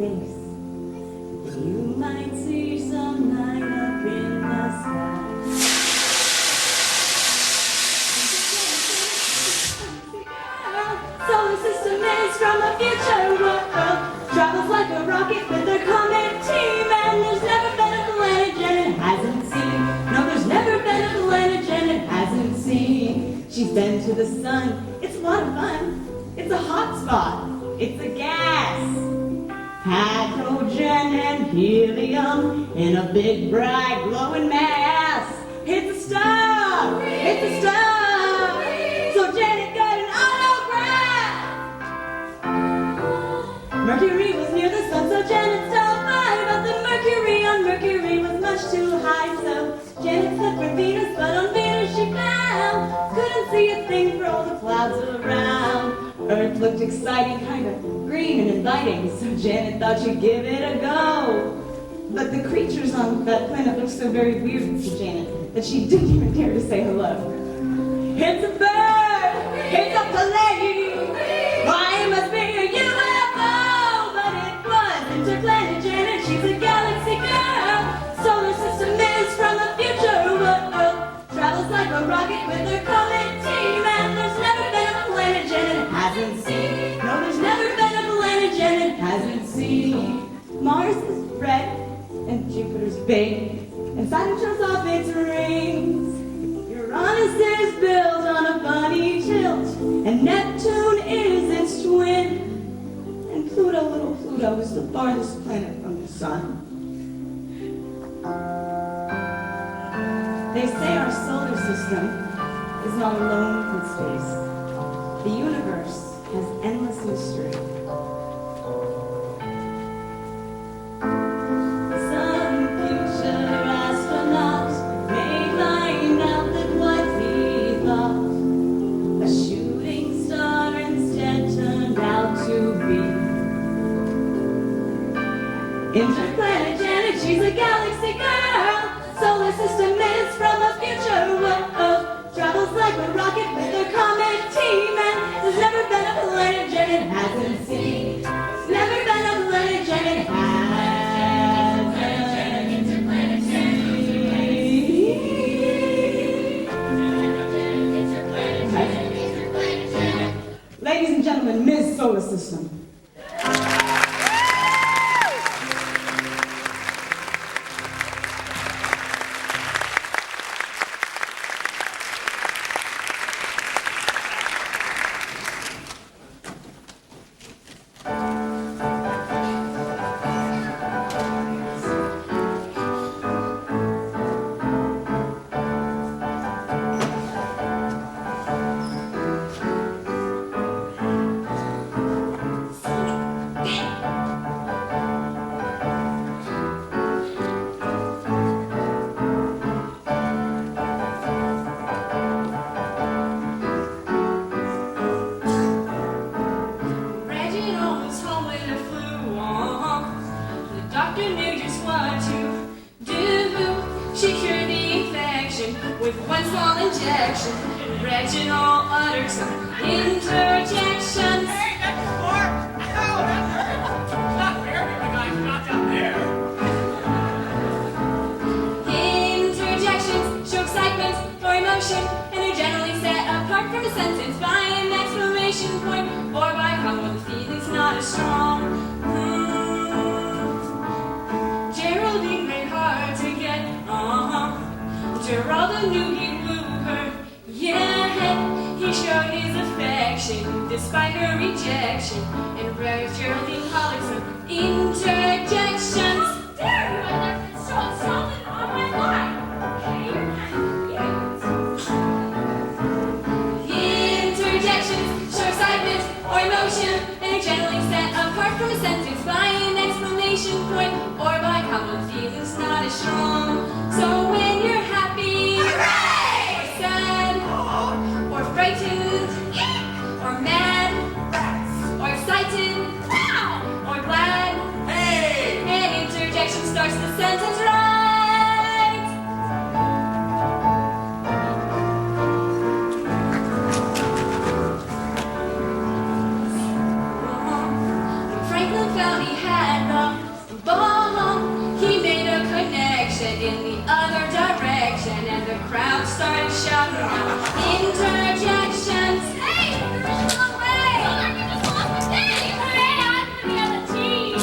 face. You might see some night up in the sky. Solar system is from a future world. Travels like a rocket with their comet team. And there's never been a planet Janet hasn't seen. No, there's never been a planet Janet hasn't seen. She's been to the sun. It's a lot of fun. It's a hot spot. It's a gas. Hydrogen and helium in a big, bright, glowing mass. It's a star. It's a star. So Janet got an autograph. Mercury was near the sun, so Janet stopped by. But the mercury on Mercury was much too high, so Janet slipped for Venus, but on Venus she fell. Couldn't see a thing for all the clouds around. Earth looked exciting, kind of green and inviting, so Janet thought she'd give it a go. But the creatures on that planet looked so very weird to Janet that she didn't even dare to say hello. It's a bird! It's a plane! Why, it must be a UFO! But it was interplanet Janet, she's a galaxy girl. Solar system is from the future world. Travels like a rocket with her comet team. And there's never been a planet Janet hasn't seen. No, there's never been a planet Janet hasn't seen. Mars is red and Jupiter's big, and Saturn shows off its rings. Uranus is built on a funny tilt, and Neptune is its twin. And Pluto, little Pluto, is the farthest planet from the sun. They say our solar system is not alone in space. The universe has endless mystery. Some future astronaut may find out that what he thought a shooting star instead turned out to be interplanet Janet, she's a galaxy girl. Solar system is from a future world. Travels like a rocket with her comet team. And there's never been a planet Janet hasn't seen. There's never been a planet Janet hasn't seen. Ladies and gentlemen, Ms. Solar System. Despite her rejection, and Geraldine hollered some interjections. There, you have left it so solid on my line. Okay, you're not interjections show excitement or emotion, and are generally set apart from a sentence by an exclamation point or by common feelings not as strong. So when you're happy, hooray! Or sad, or frightened, or mad, or excited, or glad, hey! An interjection starts the sentence right. Franklin found he had the ball. He made a connection in the other direction, and the crowd started shouting out interjections. Hey, you're in the way! Hold on, you just lost the game! Hooray, I'm for the other team!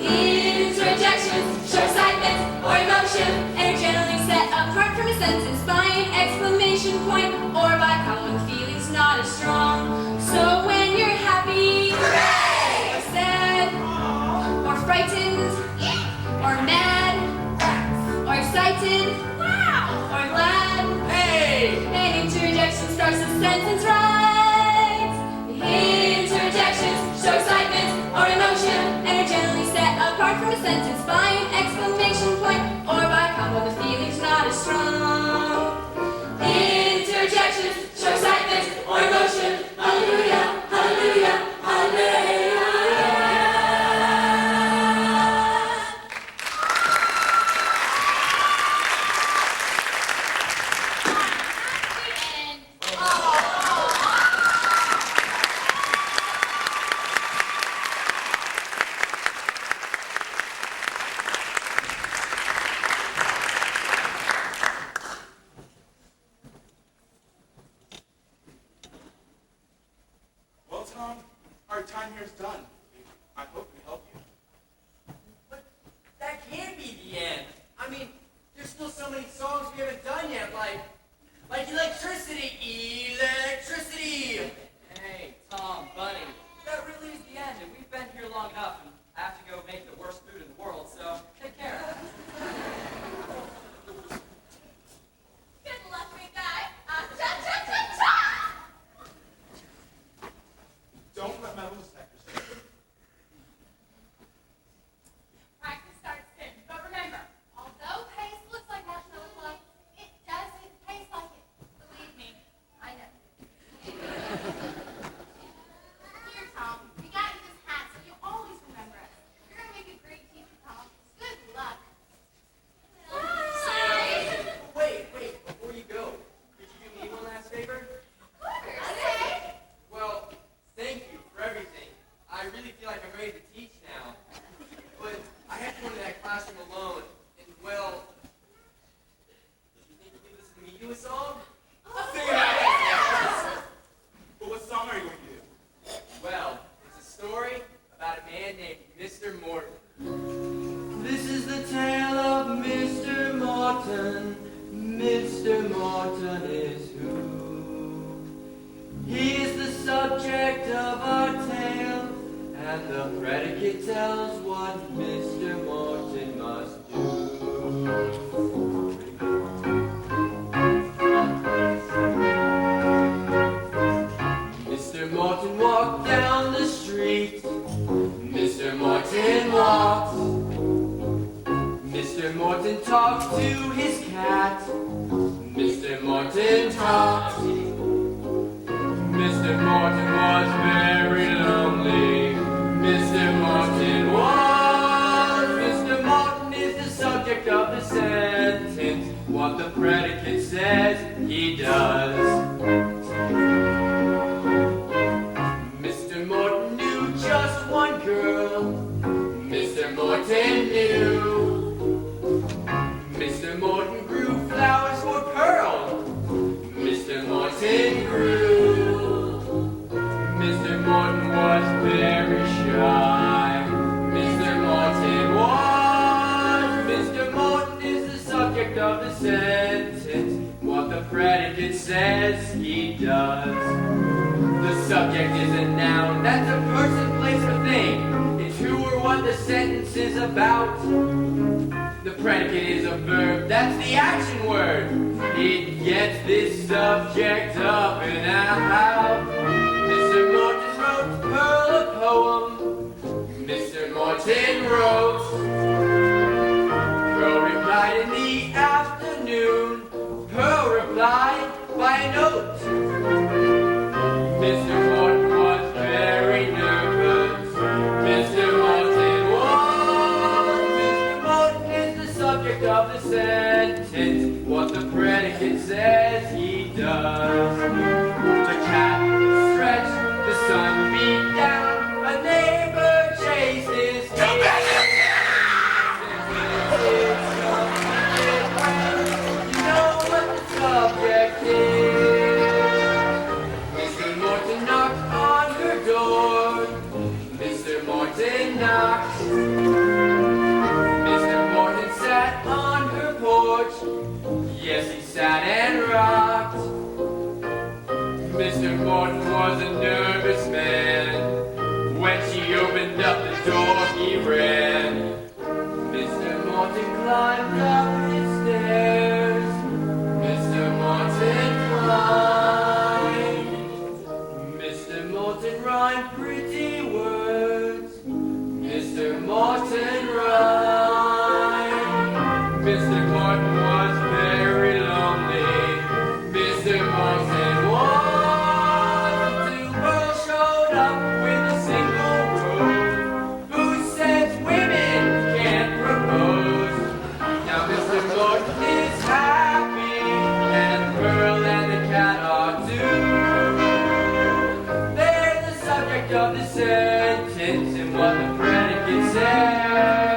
Interjections show excitement or emotion, and are generally set apart from a sentence by an exclamation point or by common feelings not as strong. So when you're happy, hooray! Or sad, or frightened, or mad, or excited, wow! Or glad, hey! An interjection starts the sentence right. Interjections show excitement or emotion, and are generally set apart from a sentence by an exclamation point or by common feelings not as strong. Interjections show excitement or emotion. Hallelujah, hallelujah, hallelujah. Well, Tom, our time here is done. I hope we help you. But that can't be the end. I mean, there's still so many songs we haven't done yet, like electricity, electricity. Hey, Tom, buddy, that really is the end, and we've been here long enough, and I have to go make the worst food in the world, so take care. Good luck, big guy. Cha-cha-cha-cha! Don't let metal detectors hit you. Practice starts soon, but remember, although paste looks like marshmallow fluff, it doesn't taste like it. Believe me, I know. Here, Tom, we got you this hat so you'll always remember us. You're gonna make a great teacher, Tom. Good luck. Bye. Wait, before you go, could you do me one last favor? Of course. Okay. Well, thank you for everything. I really feel like I'm ready to teach now. But I have to go into that classroom alone, and well, do you think you could listen to me do a song? Sing it out. But what song are you going to do? Well, it's a story about a man named Mr. Morton. This is the tale of Mr. Morton. Mr. Morton is who? He is the subject of our tale, and the predicate tells what Mr. Morton must do. Mr. Morton walked down the street. Mr. Morton walked. Mr. Morton talked to his cat. Mr. Morton talked. Mr. Morton was very lonely. Mr. Morton was. Mr. Morton is the subject of the sentence. What the predicate says, he does. Mr. Morton knew just one girl. Mr. Morton knew. Mr. Morton grew flowers for Pearl. Mr. Morton grew. Mr. Morton was very shy. Mr. Morton was. Mr. Morton is the subject of the sentence. What the predicate says, he does. The subject is a noun, that's a person, place, or thing. It's who or what the sentence is about. The predicate is a verb, that's the action word. It gets this subject up and out. Mr. Morton wrote Pearl a poem. Mr. Morton wrote. Pearl replied in the afternoon. Pearl replied by a note. Mr. Morton was very nervous. Mr. Morton was. Mr. Morton is the subject of the sentence. What the predicate says, he does. The cat stretched, the sun beat down, a knocked. Mr. Morton sat on her porch. Yes, he sat and rocked. Mr. Morton was a nervous man. When she opened up the door, he ran. Mr. Morton climbed up the stairs. Mr. Morton climbed. Mr. Morton rhymed pretty words. Mr. Morton rhymed. Mr. Morton was very lonely. Mr. Morton was. Two girls showed up with a single rose. Who says women can't propose? Now Mr. Morton is happy, and the girl and the cat are too. They're the subject of the sentence and what the predicate says.